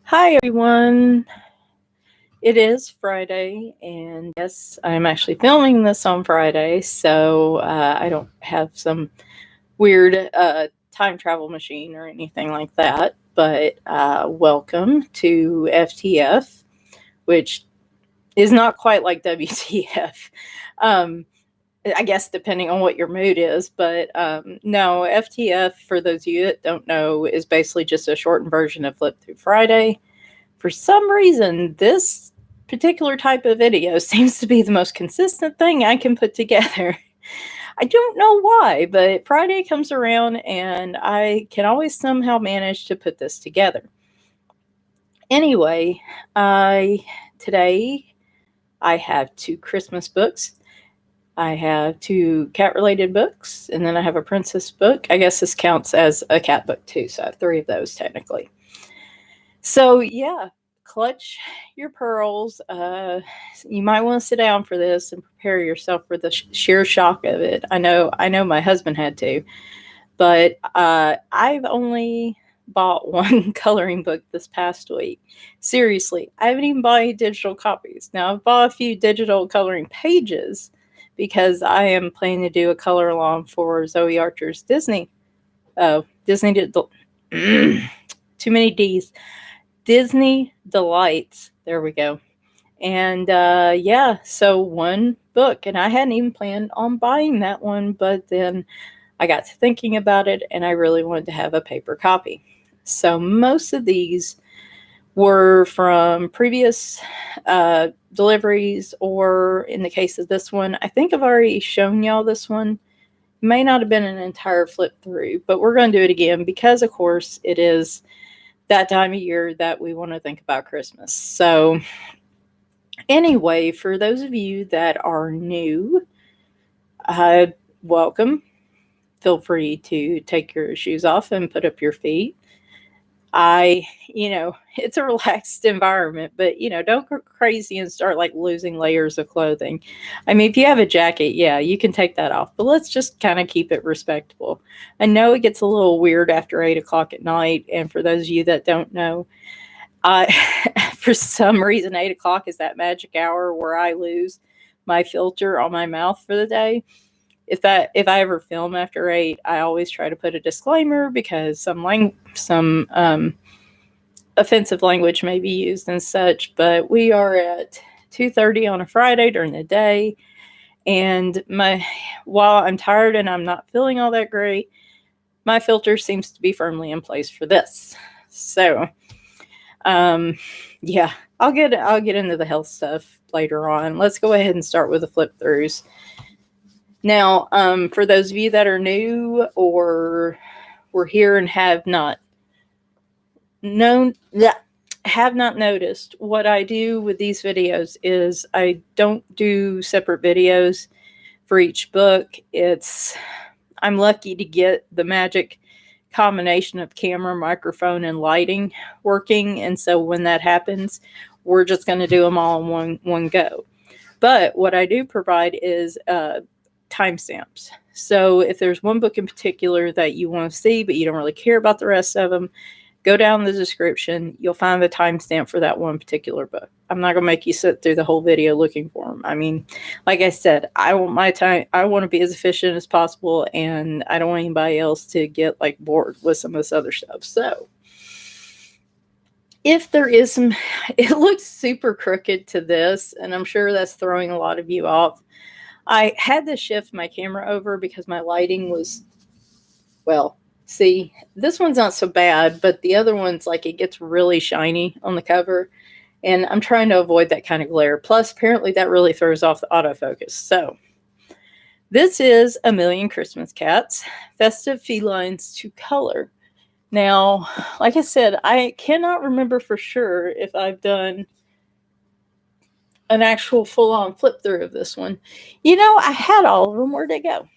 Hi, everyone. It is Friday, and yes, I'm actually filming this on Friday, so I don't have some weird time travel machine or anything like that. But welcome to FTF, which is not quite like WTF. Um, I guess depending on what your mood is, but no, FTF, for those of you that don't know, is basically just a shortened version of Flip Through Friday. For some reason, this particular type of video seems to be the most consistent thing I can put together. I don't know why, but Friday comes around and I can always somehow manage to put this together. Anyway, today I have 2 Christmas books. I have 2 cat-related books, and then I have a princess book. I guess this counts as a cat book too, so I have 3 of those technically. So yeah, clutch your pearls. You might want to sit down for this and prepare yourself for the sheer shock of it. I know my husband had to, but I've only bought 1 coloring book this past week. Seriously, I haven't even bought any digital copies. Now, I've bought a few digital coloring pages because I am planning to do a color along for Zoe Archer's Disney. Disney did too many D's. Disney Delights. There we go. And yeah, so 1 book, and I hadn't even planned on buying that one, but then I got to thinking about it, and I really wanted to have a paper copy. So most of these were from previous deliveries, or in the case of this one, I think I've already shown y'all this one. It may not have been an entire flip through, but we're going to do it again because, of course, it is that time of year that we want to think about Christmas. So anyway, for those of you that are new, welcome. Feel free to take your shoes off and put up your feet. It's a relaxed environment, but, don't go crazy and start like losing layers of clothing. I mean, if you have a jacket, yeah, you can take that off, but let's just kind of keep it respectable. I know it gets a little weird after 8 o'clock at night. And for those of you that don't know, for some reason, 8 o'clock is that magic hour where I lose my filter on my mouth for the day. If I ever film after 8, I always try to put a disclaimer because some offensive language may be used and such. But we are at 2:30 on a Friday during the day, and while I'm tired and I'm not feeling all that great, my filter seems to be firmly in place for this. So, yeah, I'll get into the health stuff later on. Let's go ahead and start with the flip throughs. Now, for those of you that are new or were here and have not noticed, what I do with these videos is I don't do separate videos for each book. I'm lucky to get the magic combination of camera, microphone, and lighting working, and so when that happens, we're just going to do them all in one go. But what I do provide is timestamps. So if there's one book in particular that you want to see, but you don't really care about the rest of them, go down the description. You'll find the timestamp for that one particular book. I'm not going to make you sit through the whole video looking for them. I mean, like I said, I want my time. I want to be as efficient as possible, and I don't want anybody else to get like bored with some of this other stuff. So if there is some, it looks super crooked to this, and I'm sure that's throwing a lot of you off. I had to shift my camera over because my lighting was, well, see, this one's not so bad, but the other one's like it gets really shiny on the cover, and I'm trying to avoid that kind of glare. Plus, apparently that really throws off the autofocus. So this is A Million Christmas Cats, Festive Felines to Color. Now, like I said, I cannot remember for sure if I've done an actual full-on flip through of this one. I had all of them. Where'd they go?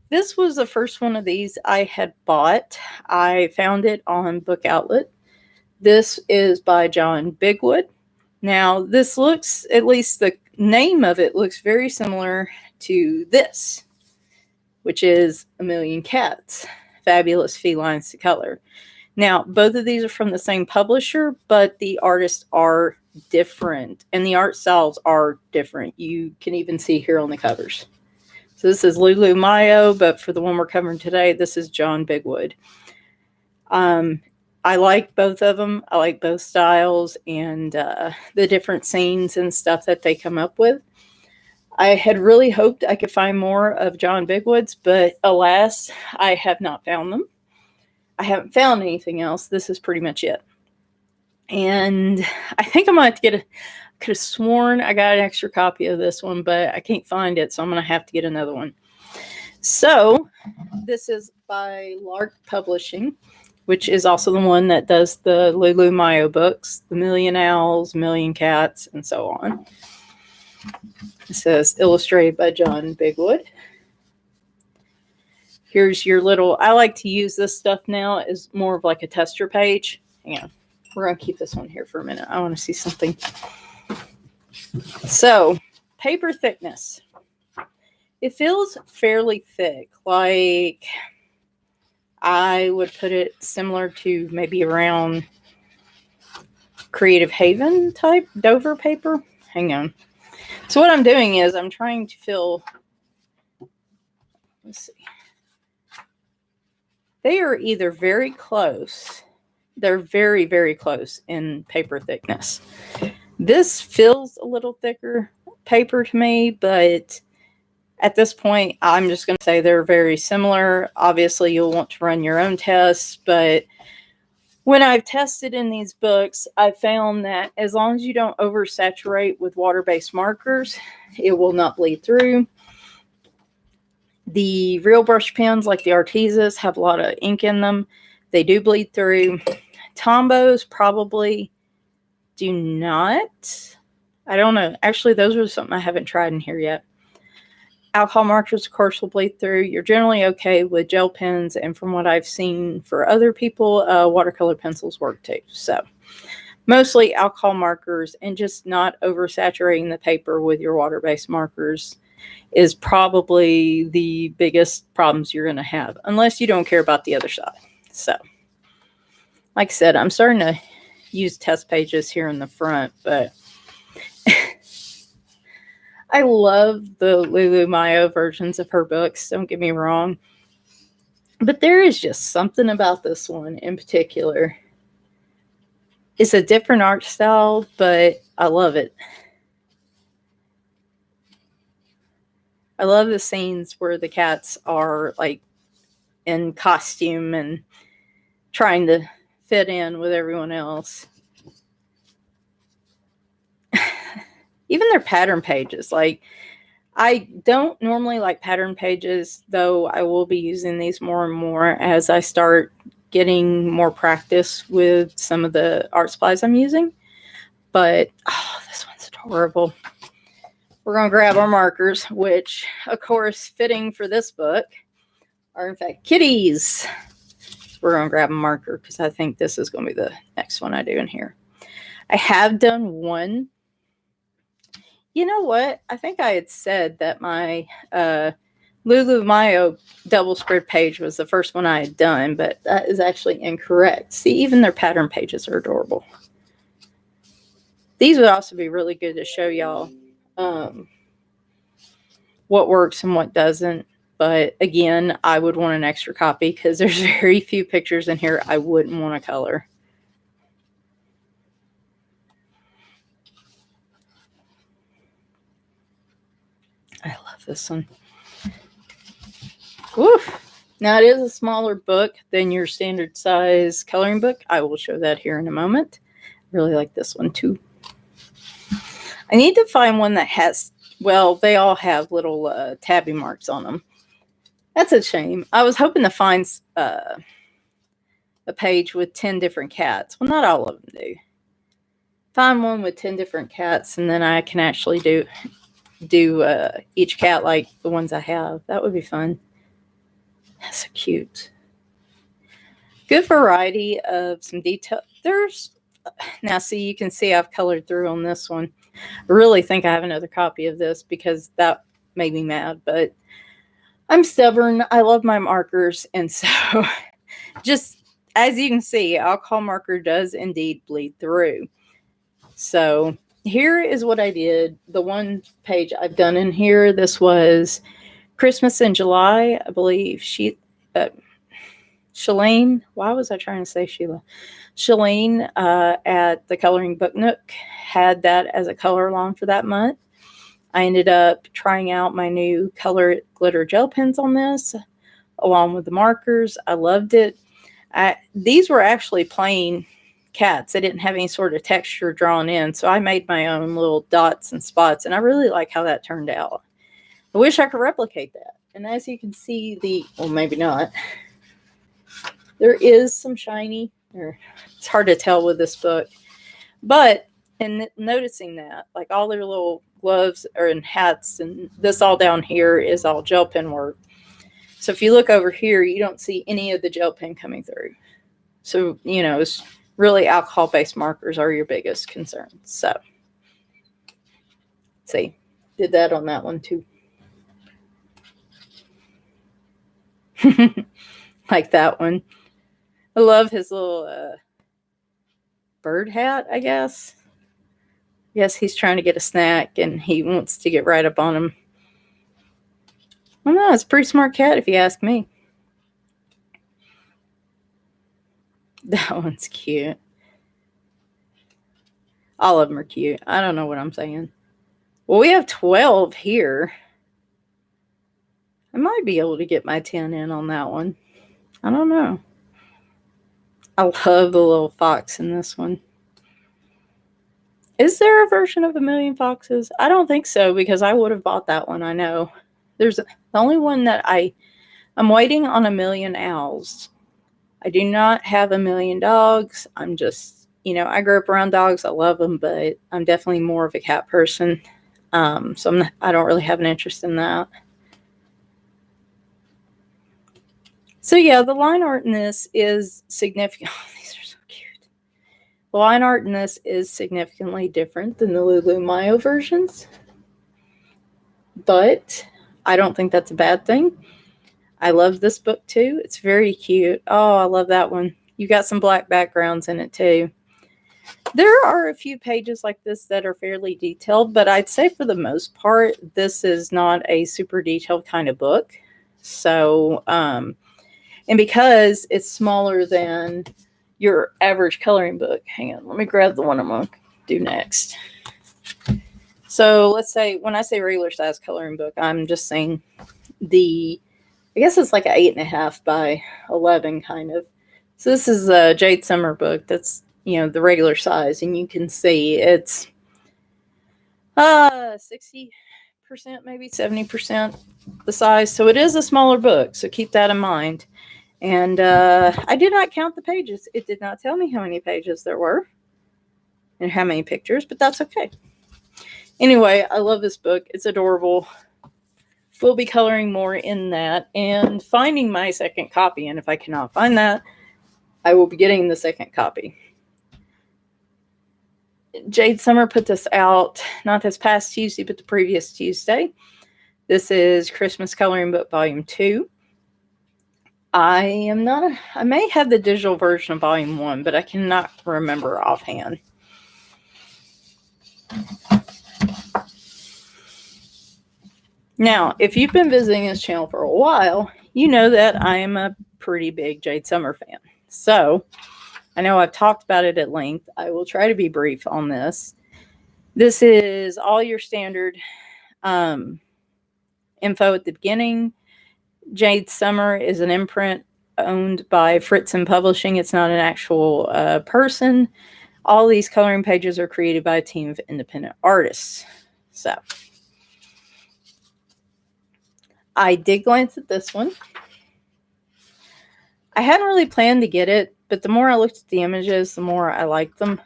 This was the first one of these I had bought. I found it on Book Outlet. This is by John Bigwood. Now, this looks, at least the name of it looks very similar to this, which is A Million Cats, Fabulous Felines to Color. Now, both of these are from the same publisher, but the artists are different and the art styles are different. You can even see here on the covers. So this is Lulu Mayo, but for the one we're covering today, this is John Bigwood. I like both of them. I like both styles and the different scenes and stuff that they come up with. I had really hoped I could find more of John Bigwood's, but alas, I have not found them. I haven't found anything else. This is pretty much it. And I think I'm going to have to get could have sworn I got an extra copy of this one, but I can't find it, so I'm going to have to get another one. So this is by Lark Publishing, which is also the one that does the Lulu Mayo books, The Million Owls, Million Cats, and so on. It says illustrated by John Bigwood. Here's your little, I like to use this stuff now as more of like a tester page. Hang on. We're going to keep this one here for a minute. I want to see something. So, paper thickness. It feels fairly thick. Like, I would put it similar to maybe around Creative Haven type Dover paper. Hang on. So what I'm doing is I'm trying to fill, let's see. They are either very close. They're very, very close in paper thickness. This feels a little thicker paper to me, but at this point, I'm just going to say they're very similar. Obviously, you'll want to run your own tests, but when I've tested in these books, I found that as long as you don't oversaturate with water-based markers, it will not bleed through. The real brush pens, like the Artesis, have a lot of ink in them. They do bleed through. Tombos probably do not. I don't know. Actually, those are something I haven't tried in here yet. Alcohol markers, of course, will bleed through. You're generally okay with gel pens, and from what I've seen for other people, watercolor pencils work too. So, mostly alcohol markers and just not oversaturating the paper with your water-based markers is probably the biggest problems you're going to have, unless you don't care about the other side. So, like I said, I'm starting to use test pages here in the front, but I love the Lulu Mayo versions of her books, don't get me wrong. But there is just something about this one in particular. It's a different art style, but I love it. I love the scenes where the cats are like in costume and trying to fit in with everyone else. Even their pattern pages, like I don't normally like pattern pages, though I will be using these more and more as I start getting more practice with some of the art supplies I'm using. But oh, this one's adorable. We're going to grab our markers, which, of course, fitting for this book, are in fact kitties. So we're going to grab a marker because I think this is going to be the next one I do in here. I have done one. You know what? I think I had said that my Lulu Mayo double spread page was the first one I had done, but that is actually incorrect. See, even their pattern pages are adorable. These would also be really good to show y'all what works and what doesn't. But again, I would want an extra copy because there's very few pictures in here I wouldn't want to color. I love this one. Oof. Now, it is a smaller book than your standard size coloring book. I will show that here in a moment. I really like this one too. I need to find one that has, well, they all have little tabby marks on them. That's a shame. I was hoping to find a page with 10 different cats. Well, not all of them do. Find one with 10 different cats, and then I can actually do each cat like the ones I have. That would be fun. That's so cute. Good variety of some detail. Now see, you can see I've colored through on this one. I really think I have another copy of this because that made me mad, but I'm stubborn. I love my markers, and so just as you can see, alcohol marker does indeed bleed through. So here is what I did. The one page I've done in here, this was Christmas in July, I believe. Shalane, why was I trying to say Sheila? Shalane at the Coloring Book Nook had that as a color along for that month. I ended up trying out my new color glitter gel pens on this, along with the markers. I loved it. These were actually plain cats. They didn't have any sort of texture drawn in, so I made my own little dots and spots, and I really like how that turned out. I wish I could replicate that. And as you can see, well, maybe not. There is some shiny, or it's hard to tell with this book, but in noticing that, like all their little gloves and hats, and this all down here is all gel pen work. So if you look over here, you don't see any of the gel pen coming through. So, it's really alcohol-based markers are your biggest concern. So, see, did that on that one too. Like that one. I love his little bird hat, I guess. Yes, he's trying to get a snack, and he wants to get right up on him. Well, no, it's a pretty smart cat, if you ask me. That one's cute. All of them are cute. I don't know what I'm saying. Well, we have 12 here. I might be able to get my 10 in on that one. I don't know. I love the little fox in this one. Is there a version of A Million Foxes? I don't think so, because I would have bought that one, I know. There's the only one that I'm waiting on A Million Owls. I do not have A Million Dogs. I'm just, I grew up around dogs. I love them, but I'm definitely more of a cat person. So I don't really have an interest in that. So yeah, the line art in this is significant. Oh, these are so cute. The line art in this is significantly different than the Lulu Mayo versions. But I don't think that's a bad thing. I love this book too. It's very cute. Oh, I love that one. You got some black backgrounds in it too. There are a few pages like this that are fairly detailed, but I'd say for the most part, this is not a super detailed kind of book. So, and because it's smaller than your average coloring book, hang on, let me grab the one I'm going to do next. So let's say, when I say regular size coloring book, I'm just saying I guess it's like an 8.5 by 11 kind of. So this is a Jade Summer book that's, the regular size, and you can see it's 60%, maybe 70% the size. So it is a smaller book, so keep that in mind. And I did not count the pages. It did not tell me how many pages there were and how many pictures, but that's okay. Anyway, I love this book. It's adorable. We'll be coloring more in that and finding my second copy. And if I cannot find that, I will be getting the second copy. Jade Summer put this out, not this past Tuesday, but the previous Tuesday. This is Christmas Coloring Book Volume 2. I may have the digital version of Volume 1, but I cannot remember offhand. Now, if you've been visiting this channel for a while, you know that I am a pretty big Jade Summer fan. So, I know I've talked about it at length. I will try to be brief on this. This is all your standard info at the beginning. Jade Summer is an imprint owned by Fritz and Publishing. It's not an actual person. All these coloring pages are created by a team of independent artists. So, I did glance at this one. I hadn't really planned to get it, but the more I looked at the images, the more I liked them.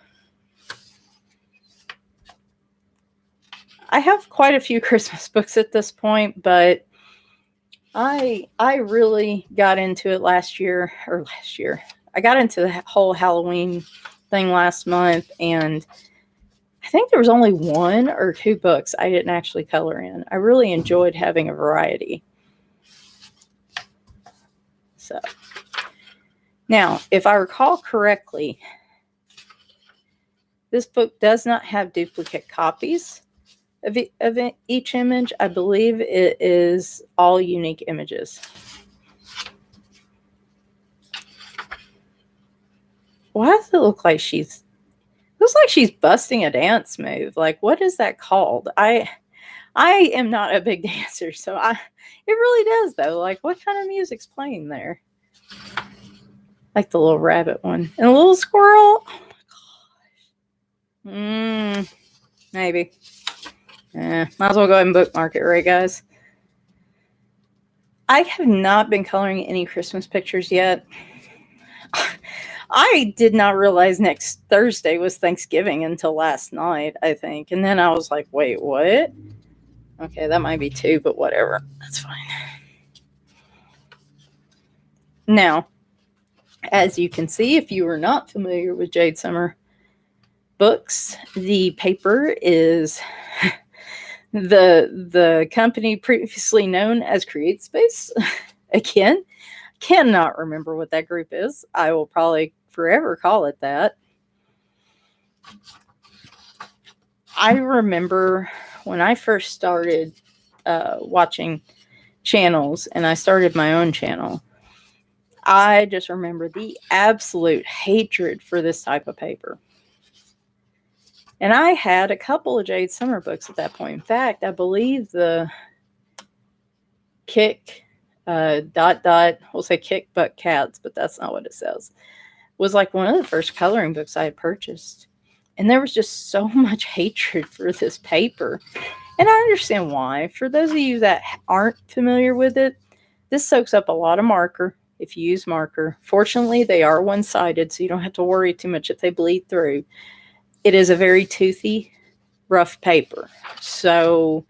I have quite a few Christmas books at this point, but I really got into it last year. I got into the whole Halloween thing last month, and I think there was only 1 or 2 books I didn't actually color in. I really enjoyed having a variety. So, Now, if I recall correctly, this book does not have duplicate copies of each image. I believe it is all unique images. Why does it look like looks like she's busting a dance move? Like, what is that called? I am not a big dancer, so it really does though. Like, what kind of music's playing there? Like the little rabbit one and a little squirrel. Oh my gosh. Maybe. Might as well go ahead and bookmark it, right, guys? I have not been coloring any Christmas pictures yet. I did not realize next Thursday was Thanksgiving until last night, I think. And then I was like, wait, what? Okay, that might be 2, but whatever. That's fine. Now, as you can see, if you are not familiar with Jade Summer books, the paper is the company previously known as Createspace. Again, cannot remember what that group is. I will probably forever call it that. I remember when I first started watching channels and I started my own channel, I just remember the absolute hatred for this type of paper. And I had a couple of Jade Summer books at that point. In fact, I believe the Kick we'll say Kick Butt Cats, but that's not what it says, was like one of the first coloring books I had purchased. And there was just so much hatred for this paper. And I understand why. For those of you that aren't familiar with it, this soaks up a lot of marker if you use marker. Fortunately, they are one-sided, so you don't have to worry too much if they bleed through. It is a very toothy, rough paper. So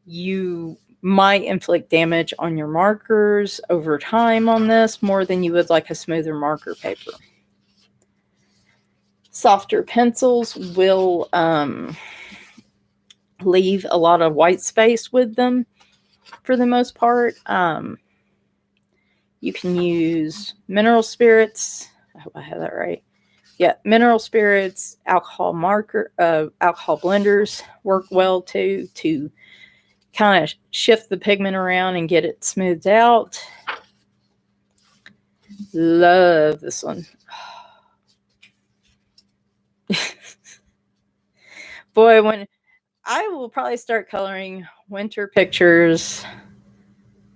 you might inflict damage on your markers over time on this more than you would like a smoother marker paper. Softer pencils will leave a lot of white space with them for the most part. You can use mineral spirits. I hope I have that right. Yeah, mineral spirits, alcohol blenders work well too to kind of shift the pigment around and get it smoothed out. Love this one. Boy, when I will probably start coloring winter pictures,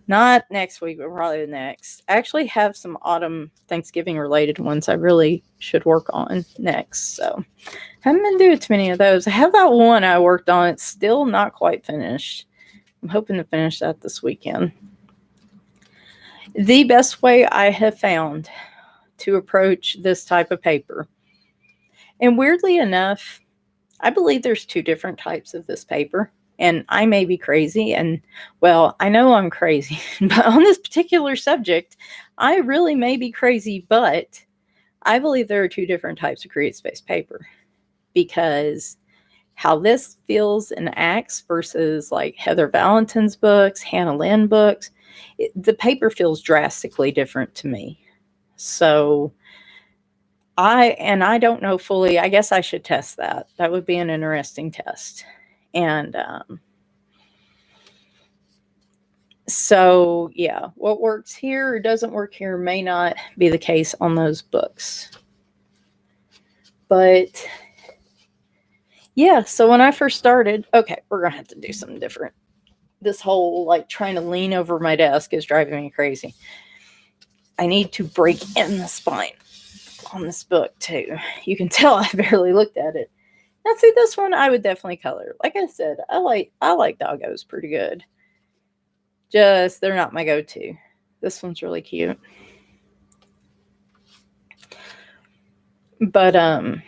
not next week, but probably the next. I actually have some autumn Thanksgiving related ones I really should work on next. So haven't been doing too many of those. I have that one I worked on. It's still not quite finished. I'm hoping to finish that this weekend. The best way I have found to approach this type of paper, and weirdly enough, I believe there's 2 different types of this paper. And I may be crazy, and well, I know I'm crazy, but on this particular subject, I really may be crazy, but I believe there are 2 different types of Createspace paper, because how this feels and acts versus like Heather Valentin's books, Hannah Lynn books, the paper feels drastically different to me. So I don't know fully. I guess I should test that. That would be an interesting test. And so, yeah, what works here or doesn't work here may not be the case on those books. But, yeah, so when I first started, okay, we're going to have to do something different. This whole, like, trying to lean over my desk is driving me crazy. I need to break in the spine on this book, too. You can tell I barely looked at it. Now, see, this one I would definitely color. Like I said, I like doggos pretty good. Just, they're not my go-to. This one's really cute. But,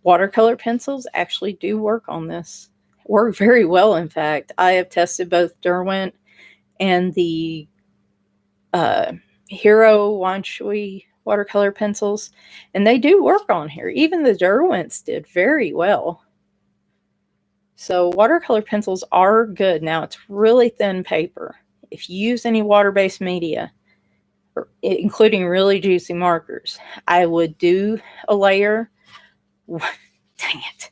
watercolor pencils actually do work on this. Work very well, in fact. I have tested both Derwent and the Hero Wanshui watercolor pencils, and they do work on here. Even the Derwents did very well. So watercolor pencils are good. Now, it's really thin paper. If you use any water-based media, including really juicy markers. I would do a layer. Dang it.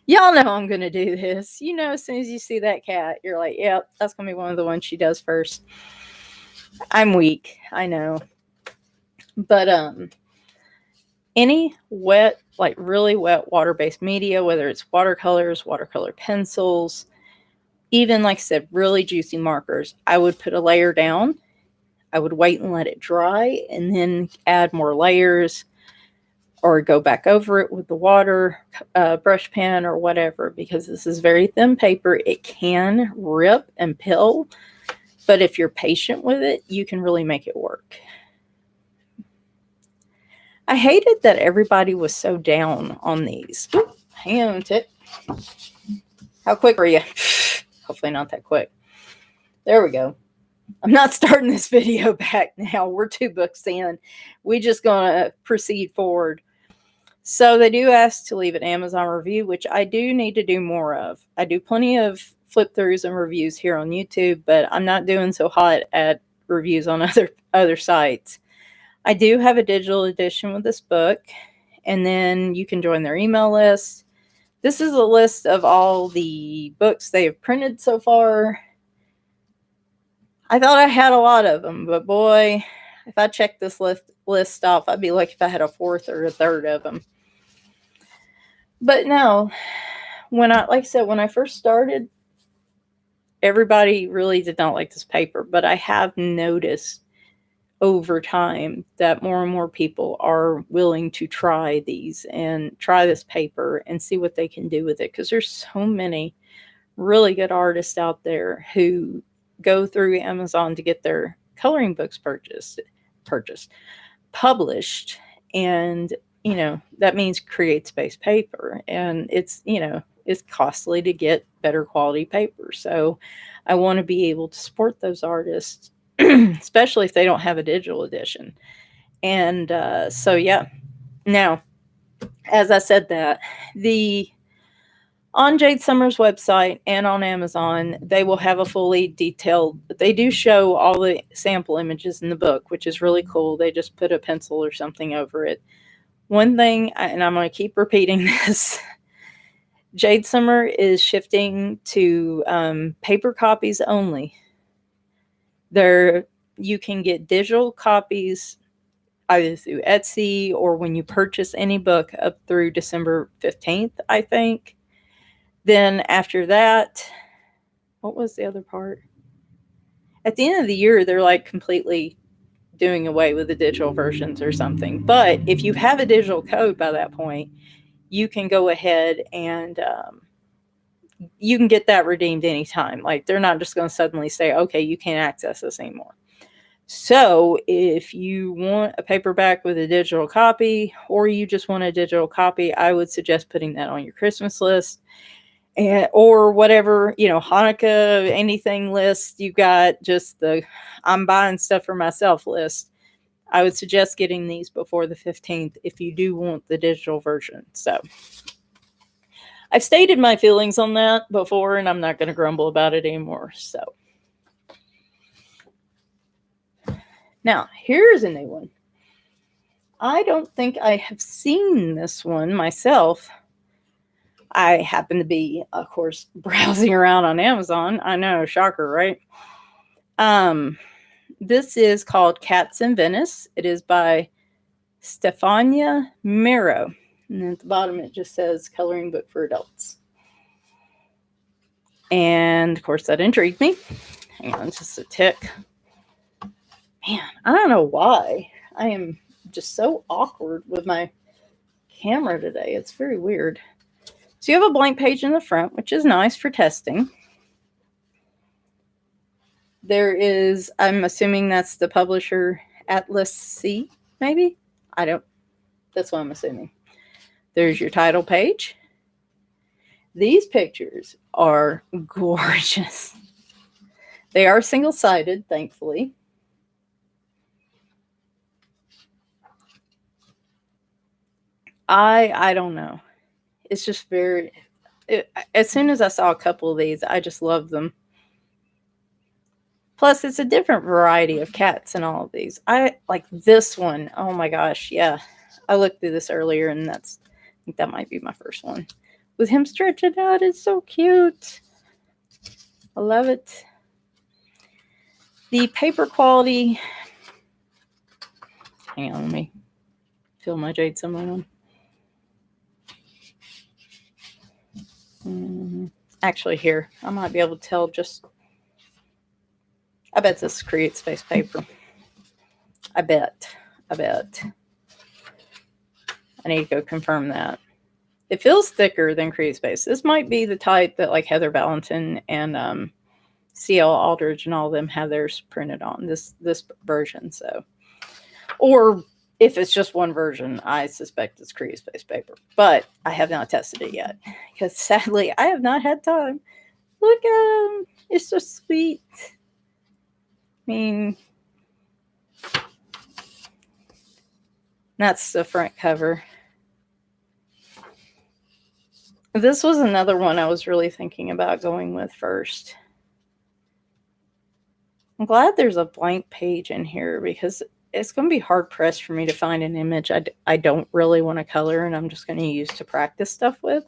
Y'all know I'm going to do this. You know, as soon as you see that cat, you're like, yep, that's going to be one of the ones she does first. I'm weak, I know. But any wet, like really wet water-based media, whether it's watercolors, watercolor pencils, even, like I said, really juicy markers, I would put a layer down. I would wait and let it dry and then add more layers or go back over it with the water, brush pen or whatever, because this is very thin paper. It can rip and pill, but if you're patient with it, you can really make it work. I hated that everybody was so down on these. Ooh, hang on a tick. How quick are you? Hopefully not that quick. There we go. I'm not starting this video back now. We're 2 books in. We're just going to proceed forward. So they do ask to leave an Amazon review, which I do need to do more of. I do plenty of flip throughs and reviews here on YouTube, but I'm not doing so hot at reviews on other sites. I do have a digital edition with this book, and then you can join their email list. This is a list of all the books they have printed so far. I thought I had a lot of them, but boy, if I checked this list off, I'd be lucky if I had a 4th or a 3rd of them. But no, like I said, when I first started, everybody really did not like this paper, but I have noticed over time that more and more people are willing to try these and try this paper and see what they can do with it, because there's so many really good artists out there who go through Amazon to get their coloring books published, and you know that means Createspace paper, and it's costly to get better quality paper. So I want to be able to support those artists, especially if they don't have a digital edition. And so yeah. Now, as I said that, on Jade Summer's website and on Amazon, they will have a fully detailed, they do show all the sample images in the book, which is really cool. They just put a pencil or something over it. One thing, and I'm going to keep repeating this, Jade Summer is shifting to paper copies only. You can get digital copies either through Etsy or when you purchase any book up through December 15th, I think. Then after that, what was the other part? At the end of the year, they're like completely doing away with the digital versions or something. But if you have a digital code by that point, you can go ahead and you can get that redeemed anytime. Like, they're not just going to suddenly say, okay, you can't access this anymore. So if you want a paperback with a digital copy, or you just want a digital copy, I would suggest putting that on your Christmas list, or whatever, Hanukkah, anything list. You got just the I'm buying stuff for myself list. I would suggest getting these before the 15th if you do want the digital version. So I've stated my feelings on that before, and I'm not going to grumble about it anymore. So now, here's a new one. I don't think I have seen this one myself. I happen to be, of course, browsing around on Amazon. I know, shocker, right? This is called Cats in Venice. It is by Stefania Miro. And at the bottom, it just says coloring book for adults. And, of course, that intrigued me. Hang on just a tick. Man, I don't know why. I am just so awkward with my camera today. It's very weird. So you have a blank page in the front, which is nice for testing. There is, I'm assuming that's the publisher, Atlas C, maybe? That's what I'm assuming. There's your title page. These pictures are gorgeous. They are single-sided, thankfully. I don't know. It's just as soon as I saw a couple of these, I just love them. Plus, it's a different variety of cats in all of these. I like this one. Oh my gosh, yeah. I looked through this earlier, and I think that might be my first one. With him stretching out, it's so cute. I love it. The paper quality. Hang on, let me fill my Jade Summer one. Actually, here, I might be able to tell just. I bet this is Createspace paper. I bet. I need to go confirm that. It feels thicker than Createspace. This might be the type that like Heather Valentin and C.L. Aldridge and all of them have theirs printed on this version. So, or if it's just one version, I suspect it's Createspace paper. But I have not tested it yet because sadly I have not had time. Look at him. It's so sweet. I mean, that's the front cover. This was another one I was really thinking about going with first. I'm glad there's a blank page in here because it's going to be hard pressed for me to find an image I don't really want to color and I'm just going to use to practice stuff with.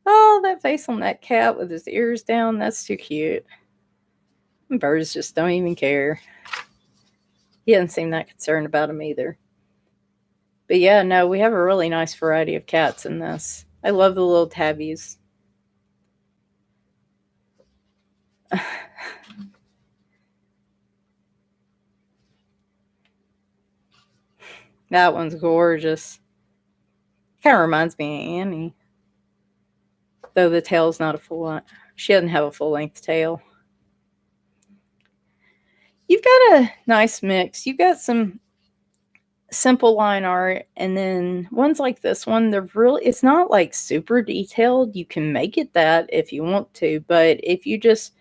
Oh, that face on that cat with his ears down, that's too cute. And birds just don't even care. He doesn't seem that concerned about him either. But yeah, no, we have a really nice variety of cats in this. I love the little tabbies. That one's gorgeous. Kind of reminds me of Annie. Though the tail's not a full length. She doesn't have a full length tail. You've got a nice mix. You've got some simple line art, and then ones like this one, it's not like super detailed. You can make it that if you want to, but if you just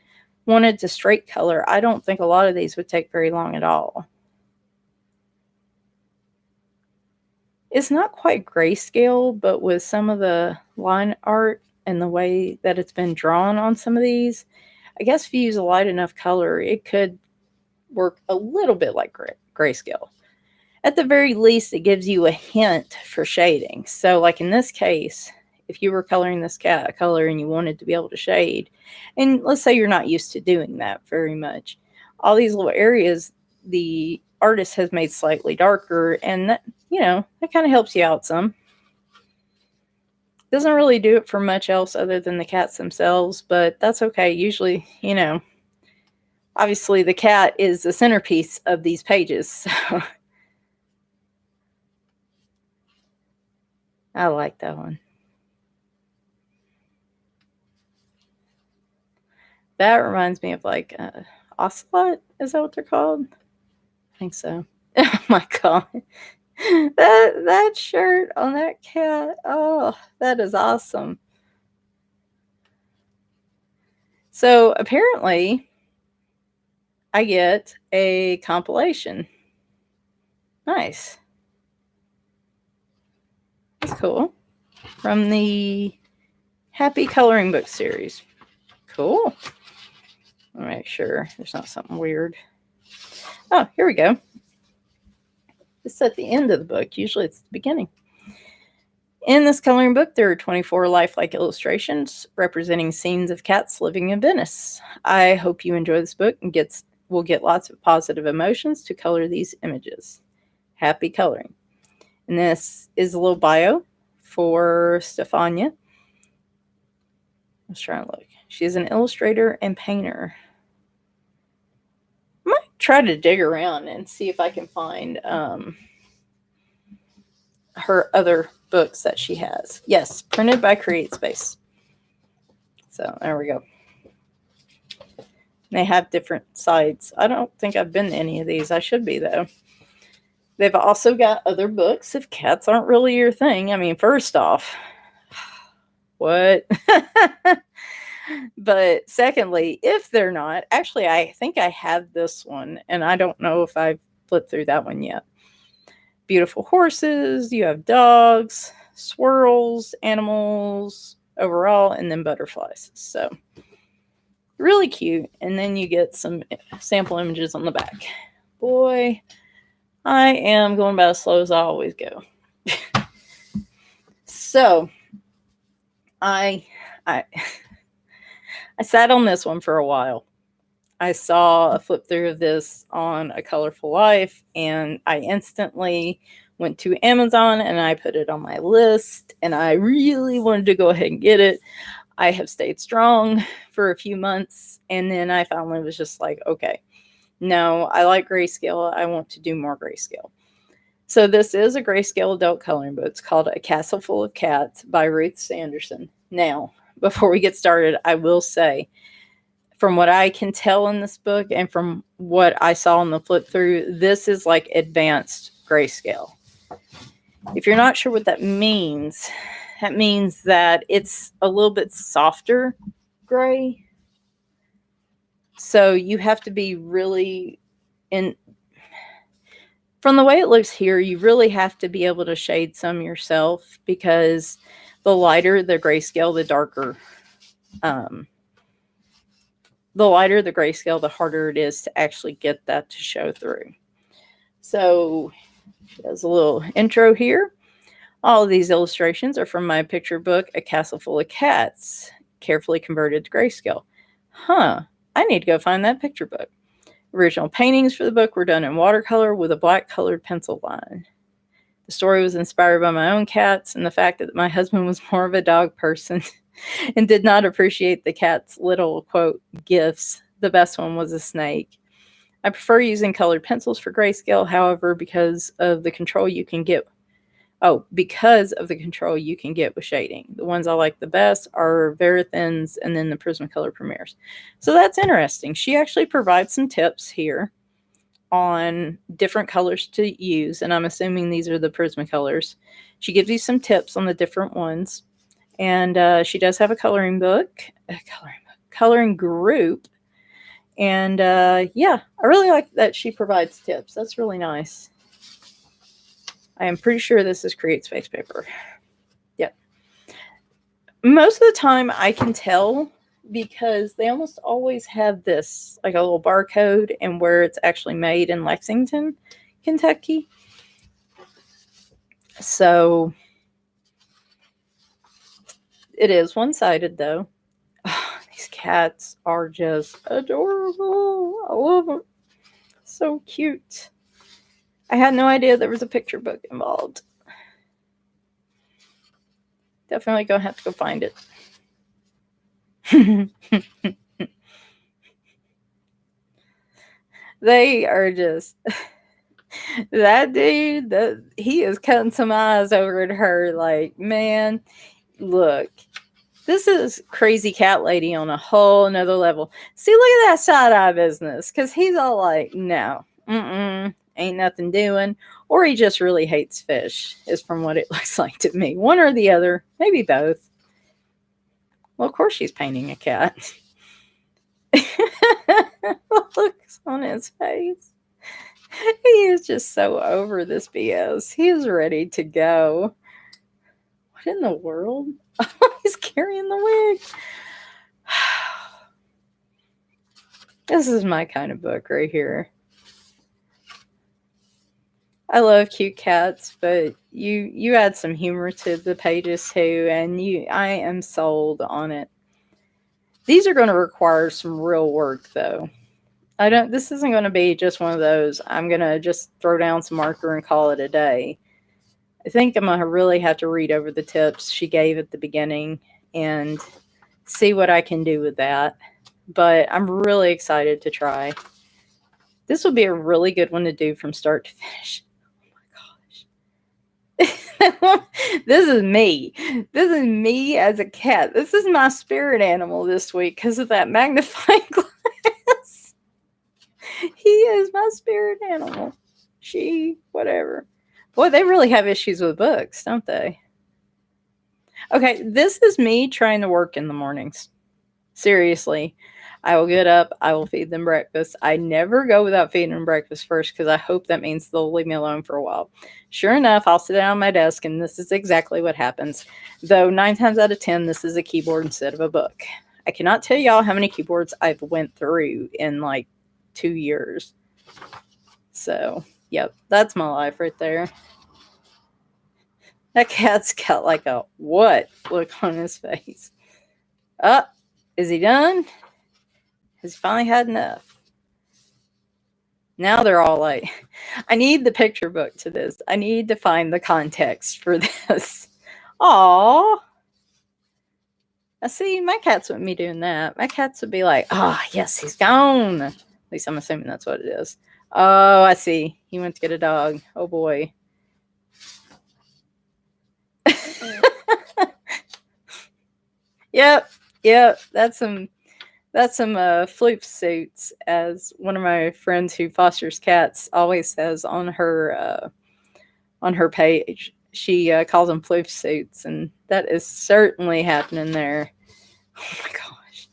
wanted to straight color, I don't think a lot of these would take very long at all. It's not quite grayscale, but with some of the line art and the way that it's been drawn on some of these, I guess if you use a light enough color, it could work a little bit like grayscale. At the very least, it gives you a hint for shading. So like in this case, if you were coloring this cat a color and you wanted to be able to shade, and let's say you're not used to doing that very much, all these little areas the artist has made slightly darker, and that, that kind of helps you out some. Doesn't really do it for much else other than the cats themselves, but that's okay. Usually, obviously the cat is the centerpiece of these pages. So I like that one. That reminds me of like ocelot. Is that what they're called? I think so. Oh my god. That shirt on that cat. Oh, that is awesome. So apparently I get a compilation. Nice. That's cool. From the Happy Coloring Book series. Cool. I'll make sure there's not something weird. Oh, here we go. It's at the end of the book. Usually it's the beginning. In this coloring book, there are 24 lifelike illustrations representing scenes of cats living in Venice. I hope you enjoy this book and will get lots of positive emotions to color these images. Happy coloring. And this is a little bio for Stefania. Let's try and look. She is an illustrator and painter. I might try to dig around and see if I can find her other books that she has. Yes, printed by Createspace. So there we go. They have different sides. I don't think I've been to any of these. I should be, though. They've also got other books if cats aren't really your thing. I mean, first off, what? But secondly, if they're not, actually, I think I have this one, and I don't know if I've flipped through that one yet. Beautiful horses, you have dogs, swirls, animals, overall, and then butterflies. So really cute. And then you get some sample images on the back. Boy, I am going about as slow as I always go. So I sat on this one for a while. I saw a flip through of this on A Colorful Life, and I instantly went to Amazon and I put it on my list, and I really wanted to go ahead and get it. I have stayed strong for a few months, and then I finally was just like, okay, no, I like Grayscale. I want to do more Grayscale. So this is a Grayscale adult coloring book. It's called A Castle Full of Cats by Ruth Sanderson. Now, before we get started, I will say, from what I can tell in this book and from what I saw in the flip through, this is like advanced Grayscale. If you're not sure what that means that it's a little bit softer gray. So you have to be really from the way it looks here, you really have to be able to shade some yourself, because the lighter the Grayscale, the darker. The lighter the Grayscale, the harder it is to actually get that to show through. So there's a little intro here. All of these illustrations are from my picture book, A Castle Full of Cats, carefully converted to Grayscale. I need to go find that picture book. Original paintings for the book were done in watercolor with a black colored pencil line. The story was inspired by my own cats and the fact that my husband was more of a dog person and did not appreciate the cat's little, quote, gifts. The best one was a snake. I prefer using colored pencils for Grayscale, however, because of the control you can get with shading. The ones I like the best are Verithins and then the Prismacolor Premieres. So that's interesting. She actually provides some tips here on different colors to use, and I'm assuming these are the Prismacolors. She gives you some tips on the different ones, and she does have a coloring group, and yeah, I really like that she provides tips. That's really nice. I am pretty sure this is Createspace paper. Yep. Most of the time I can tell because they almost always have this, like a little barcode, and where it's actually made in Lexington, Kentucky. So it is one-sided though. Oh, these cats are just adorable. I love them. So cute. I had no idea there was a picture book involved. Definitely gonna have to go find it. They are just that dude, he is cutting some eyes over at her like, man, look, this is Crazy Cat Lady on a whole nother level. See, look at that side-eye business, because he's all like, no, ain't nothing doing, or he just really hates fish, is from what it looks like to me. One or the other, maybe both. Well, of course she's painting a cat. Looks on his face. He is just so over this BS. He is ready to go. What in the world? He's carrying the wig. This is my kind of book right here. I love cute cats, but you add some humor to the pages too, and I am sold on it. These are going to require some real work though. This isn't going to be just one of those, I'm going to just throw down some marker and call it a day. I think I'm going to really have to read over the tips she gave at the beginning and see what I can do with that. But I'm really excited to try. This will be a really good one to do from start to finish. This is me. This is me as a cat. This is my spirit animal this week because of that magnifying glass. He is my spirit animal. She, whatever. Boy, they really have issues with books, don't they? Okay, this is me trying to work in the mornings. Seriously. I will get up. I will feed them breakfast. I never go without feeding them breakfast first because I hope that means they'll leave me alone for a while. Sure enough, I'll sit down at my desk, and this is exactly what happens. Though 9 times out of 10, this is a keyboard instead of a book. I cannot tell y'all how many keyboards I've went through in like 2 years. So, yep, that's my life right there. That cat's got like a what look on his face. Is he done? Has he finally had enough? Now they're all like, I need the picture book to this. I need to find the context for this. Aw. I see, my cats wouldn't be doing that. My cats would be like, yes, he's gone. At least I'm assuming that's what it is. Oh, I see. He went to get a dog. Oh, boy. Yep. That's some floof suits, as one of my friends who fosters cats always says on her page. She calls them floof suits, and that is certainly happening there. Oh my gosh.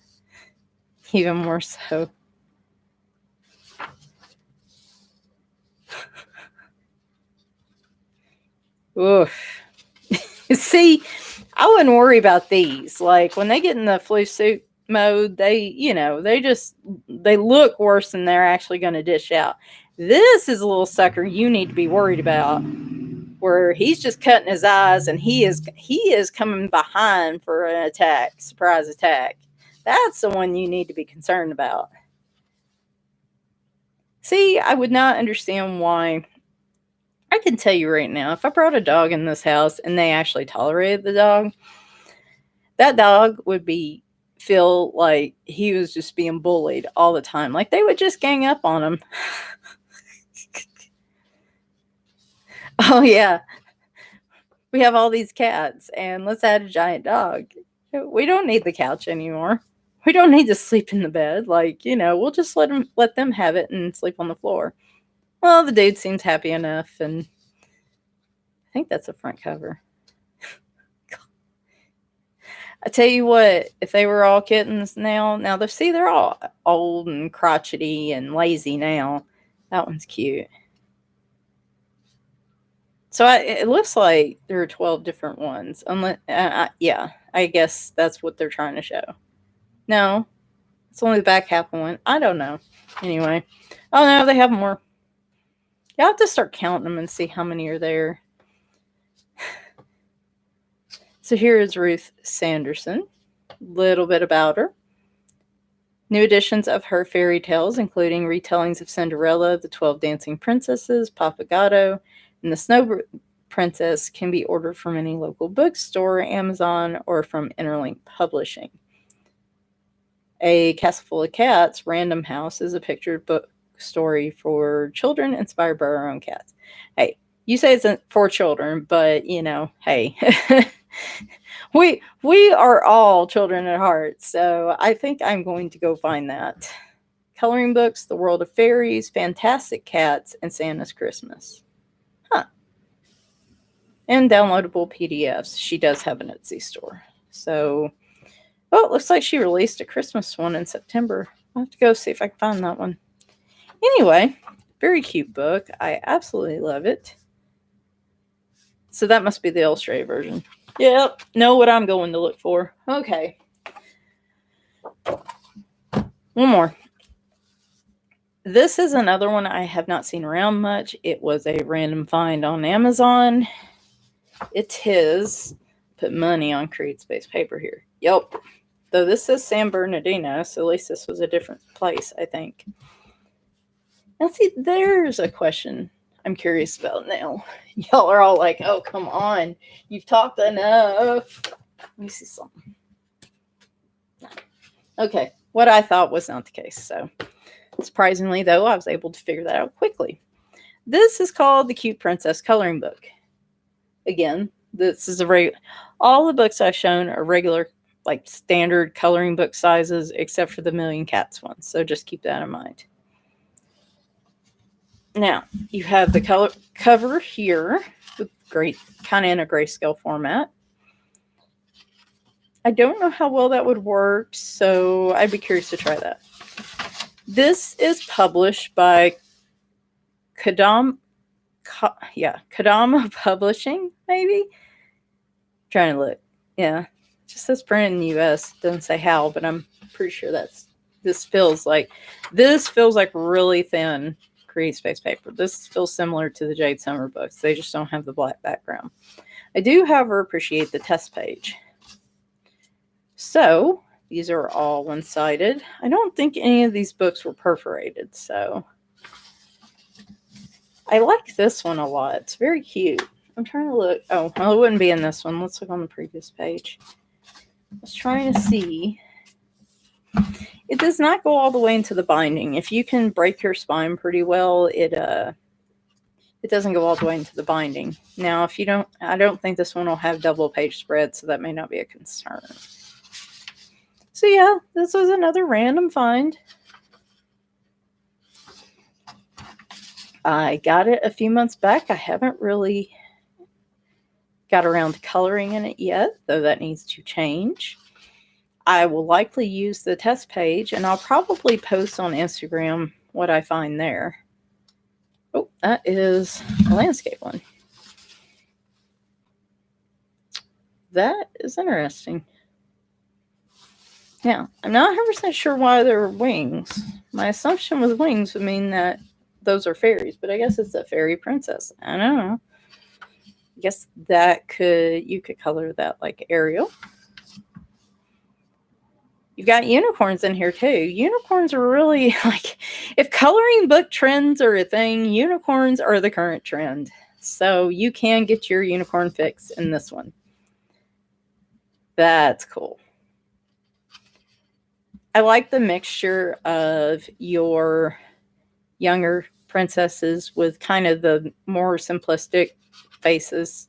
Even more so. Oof. See, I wouldn't worry about these. Like, when they get in the floof suit mode, they look worse than they're actually going to dish out. This is a little sucker you need to be worried about, where he's just cutting his eyes, and he is coming behind for an attack, surprise attack. That's the one you need to be concerned about. See, I would not understand why. I can tell you right now, if I brought a dog in this house and they actually tolerated the dog, that dog would feel like he was just being bullied all the time. Like, they would just gang up on him. Oh, yeah. We have all these cats, and let's add a giant dog. We don't need the couch anymore. We don't need to sleep in the bed. Like, we'll just let them have it and sleep on the floor. Well, the dude seems happy enough, and I think that's a front cover. I tell you what, if they were all kittens now they're all old and crotchety and lazy now. That one's cute. So it looks like there are 12 different ones. Unless, yeah, I guess that's what they're trying to show. No, it's only the back half of one. I don't know. Anyway. Oh, no, they have more. You'll have to start counting them and see how many are there. So here is Ruth Sanderson. Little bit about her. New editions of her fairy tales, including retellings of Cinderella, the 12 Dancing Princesses, Pappagallo, and the Snow Princess, can be ordered from any local bookstore, Amazon, or from Interlink Publishing. A Castle Full of Cats, Random House, is a pictured book story for children inspired by our own cats. Hey, you say it's for children, but, hey. We are all children at heart, so I think I'm going to go find that. Coloring books, The World of Fairies, Fantastic Cats, and Santa's Christmas. Huh. And downloadable PDFs. She does have an Etsy store. So, it looks like she released a Christmas one in September. I'll have to go see if I can find that one. Anyway, very cute book. I absolutely love it. So that must be the illustrated version. Yep, know what I'm going to look for. Okay. One more. This is another one I have not seen around much. It was a random find on Amazon. It is, put money on Createspace paper here. Yep. Though this says San Bernardino, so at least this was a different place, I think. Now see, there's a question I'm curious about now. Y'all are all like, oh, come on. You've talked enough. Let me see something. No. Okay, what I thought was not the case. So, surprisingly, though, I was able to figure that out quickly. This is called the Cute Princess Coloring Book. Again, this is all the books I've shown are regular, like standard coloring book sizes, except for the Million Cats one. So just keep that in mind. Now, you have the cover here, with kind of in a grayscale format. I don't know how well that would work, so I'd be curious to try that. This is published by Kodomo Publishing, maybe? Trying to look. Yeah. It just says printed in the US. Doesn't say how, but I'm pretty sure this feels like really thin Createspace paper. This feels similar to the Jade Summer books. They just don't have the black background. I do, however, appreciate the test page. So these are all one-sided. I don't think any of these books were perforated, so I like this one a lot. It's very cute. I'm trying to look. Oh, well, it wouldn't be in this one. Let's look on the previous page. I was trying to see. It does not go all the way into the binding. If you can break your spine pretty well, it doesn't go all the way into the binding. Now, if you don't, I don't think this one will have double page spread, so that may not be a concern. So yeah, this was another random find. I got it a few months back. I haven't really got around to coloring in it yet, though that needs to change. I will likely use the test page, and I'll probably post on Instagram what I find there. Oh, that is a landscape one. That is interesting. Now, I'm not 100% sure why there are wings. My assumption with wings would mean that those are fairies, but I guess it's a fairy princess. I don't know. I guess you could color that like Ariel. You've got unicorns in here too. Unicorns are really like, if coloring book trends are a thing, unicorns are the current trend. So you can get your unicorn fix in this one. That's cool. I like the mixture of your younger princesses with kind of the more simplistic faces.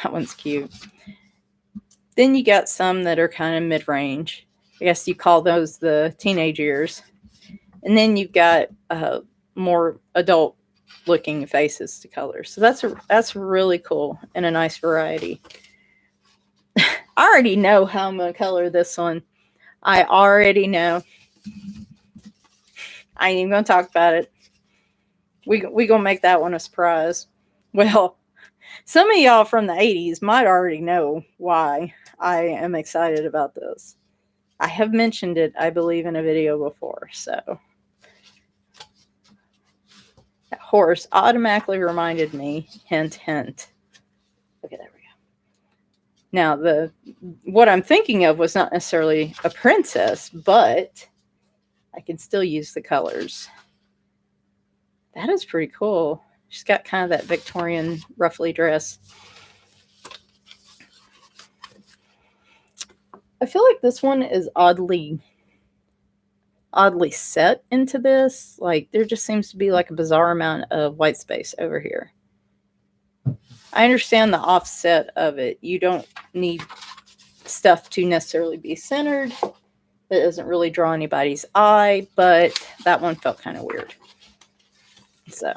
That one's cute. Then you got some that are kind of mid-range. I guess you call those the teenage years. And then you've got more adult-looking faces to color. So that's really cool and a nice variety. I already know how I'm going to color this one. I already know. I ain't even going to talk about it. We going to make that one a surprise. Well, some of y'all from the 80s might already know why I am excited about this. I have mentioned it, I believe, in a video before. So that horse automatically reminded me, hint, hint. Okay, there we go. Now, what I'm thinking of was not necessarily a princess, but I can still use the colors. That is pretty cool. She's got kind of that Victorian ruffly dress. I feel like this one is oddly set into this. Like, there just seems to be like a bizarre amount of white space over here. I understand the offset of it. You don't need stuff to necessarily be centered. That doesn't really draw anybody's eye, but that one felt kind of weird. So,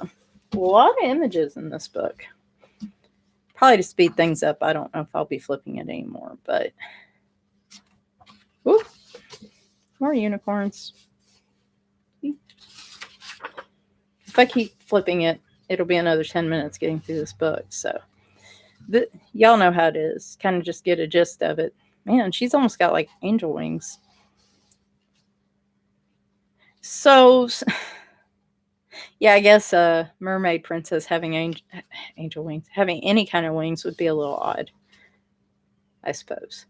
a lot of images in this book. Probably to speed things up. I don't know if I'll be flipping it anymore, but... Ooh, more unicorns. If I keep flipping it, it'll be another 10 minutes getting through this book. So, y'all know how it is. Kind of just get a gist of it. Man, she's almost got like angel wings. So, yeah, I guess a mermaid princess having angel wings, having any kind of wings would be a little odd, I suppose.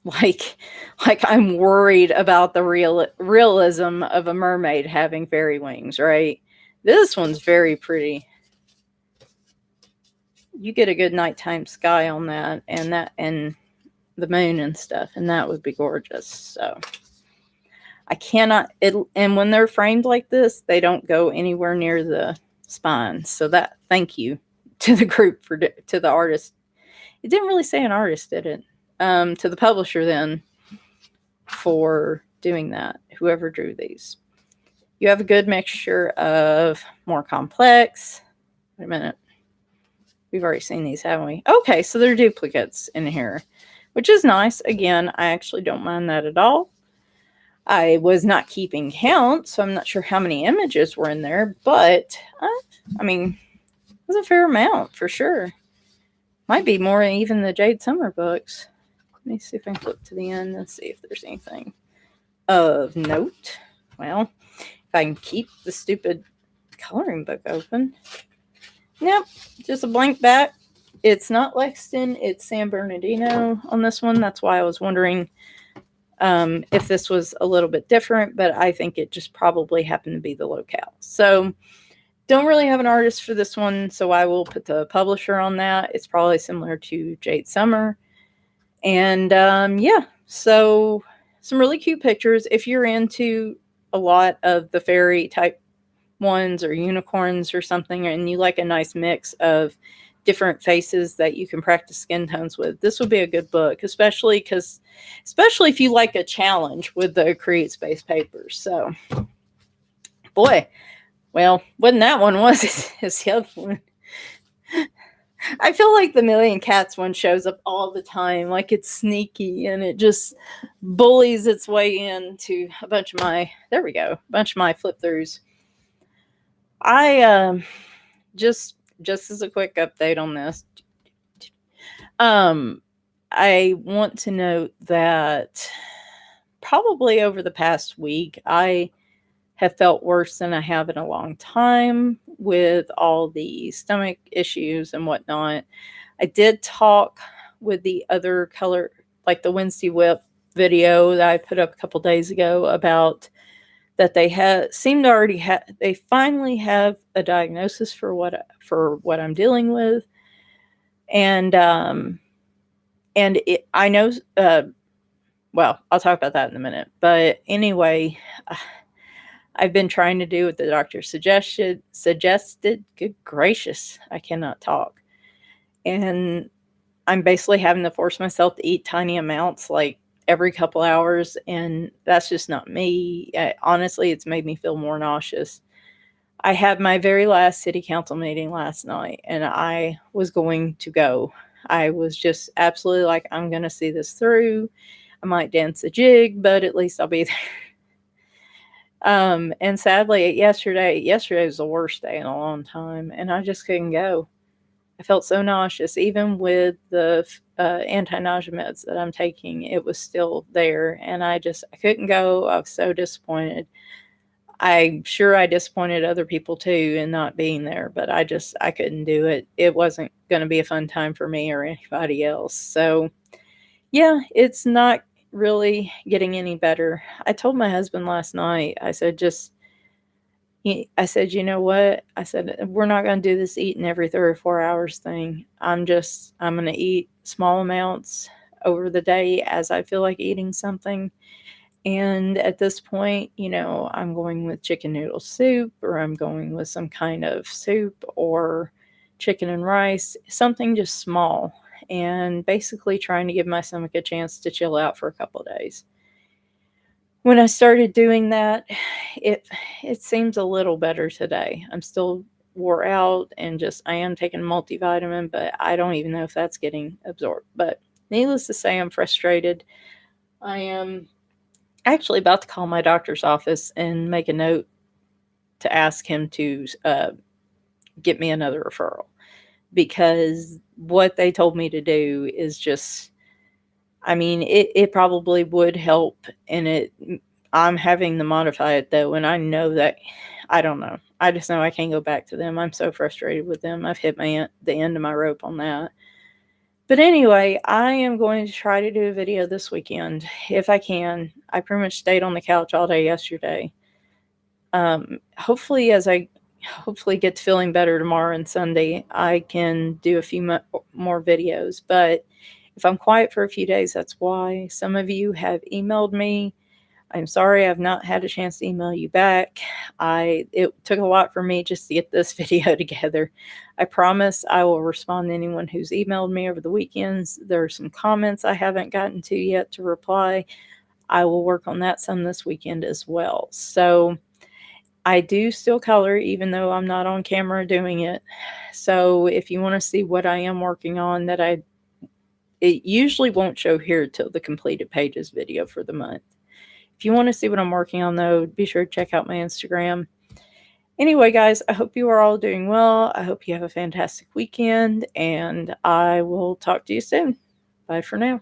Like I'm worried about the realism of a mermaid having fairy wings, right? This one's very pretty. You get a good nighttime sky on that and the moon and stuff, and that would be gorgeous. So I cannot, and when they're framed like this, they don't go anywhere near the spine. So that, thank you to the group, to the artist. It didn't really say an artist, did it? To the publisher then for doing that, whoever drew these. You have a good mixture of more complex. Wait a minute. We've already seen these, haven't we? Okay, so they're duplicates in here. which is nice. Again, I actually don't mind that at all. I was not keeping count, so I'm not sure how many images were in there, but I mean, it was a fair amount for sure. Might be more than even the Jade Summer books. Let me see if I can flip to the end and see if there's anything of note. Well, if I can keep the stupid coloring book open. Nope, just a blank back. It's not Lexington, it's San Bernardino on this one. That's why I was wondering if this was a little bit different, but I think it just probably happened to be the locale. So don't really have an artist for this one, so I will put the publisher on that. It's probably similar to Jade Summer. And yeah, so some really cute pictures. If you're into a lot of the fairy type ones or unicorns or something, and you like a nice mix of different faces that you can practice skin tones with, this would be a good book, especially if you like a challenge with the Createspace papers. So, boy, well, wasn't that one, was it? It's the other one. I feel like the Million Cats one shows up all the time, like it's sneaky and it just bullies its way into a bunch of my flip throughs. I just as a quick update on this, I want to note that probably over the past week, I have felt worse than I have in a long time with all the stomach issues and whatnot. I did talk with the other color, like the Wednesday Whip video that I put up a couple days ago, about that they they finally have a diagnosis for what I'm dealing with. And I know, well, I'll talk about that in a minute. But anyway, I've been trying to do what the doctor suggested. Good gracious, I cannot talk. And I'm basically having to force myself to eat tiny amounts, like every couple hours. And that's just not me. Honestly, it's made me feel more nauseous. I had my very last city council meeting last night, and I was going to go. I was just absolutely like, I'm going to see this through. I might dance a jig, but at least I'll be there. And sadly, yesterday was the worst day in a long time, and I just couldn't go. I felt so nauseous. Even with the anti-nausea meds that I'm taking, it was still there, and I couldn't go. I was so disappointed. I'm sure I disappointed other people too in not being there, but I couldn't do it. It wasn't going to be a fun time for me or anybody else. So yeah, it's not really getting any better. I told my husband last night, I said, you know what? I said, we're not going to do this eating every 3 or 4 hours thing. I'm going to eat small amounts over the day as I feel like eating something. And at this point, I'm going with chicken noodle soup, or I'm going with some kind of soup or chicken and rice, something just small, and basically trying to give my stomach a chance to chill out for a couple of days. When I started doing that, it seems a little better today. I'm still wore out and I am taking multivitamin, but I don't even know if that's getting absorbed. But needless to say, I'm frustrated. I am actually about to call my doctor's office and make a note to ask him to get me another referral, because what they told me to do is it probably would help, and I'm having to modify it though, and I know that, I don't know. I just know I can't go back to them. I'm so frustrated with them. I've hit the end of my rope on that. But anyway, I am going to try to do a video this weekend if I can. I pretty much stayed on the couch all day yesterday. Hopefully, as I get to feeling better tomorrow and Sunday, I can do a few more videos. But if I'm quiet for a few days, that's why. Some of you have emailed me. I'm sorry I've not had a chance to email you back. It took a lot for me just to get this video together. I promise I will respond to anyone who's emailed me over the weekends. There are some comments I haven't gotten to yet to reply. I will work on that some this weekend as well. So I do still color, even though I'm not on camera doing it. So if you want to see what I am working on that I it usually won't show here till the completed pages video for the month. If you want to see what I'm working on, though, be sure to check out my Instagram. Anyway, guys, I hope you are all doing well. I hope you have a fantastic weekend, and I will talk to you soon. Bye for now.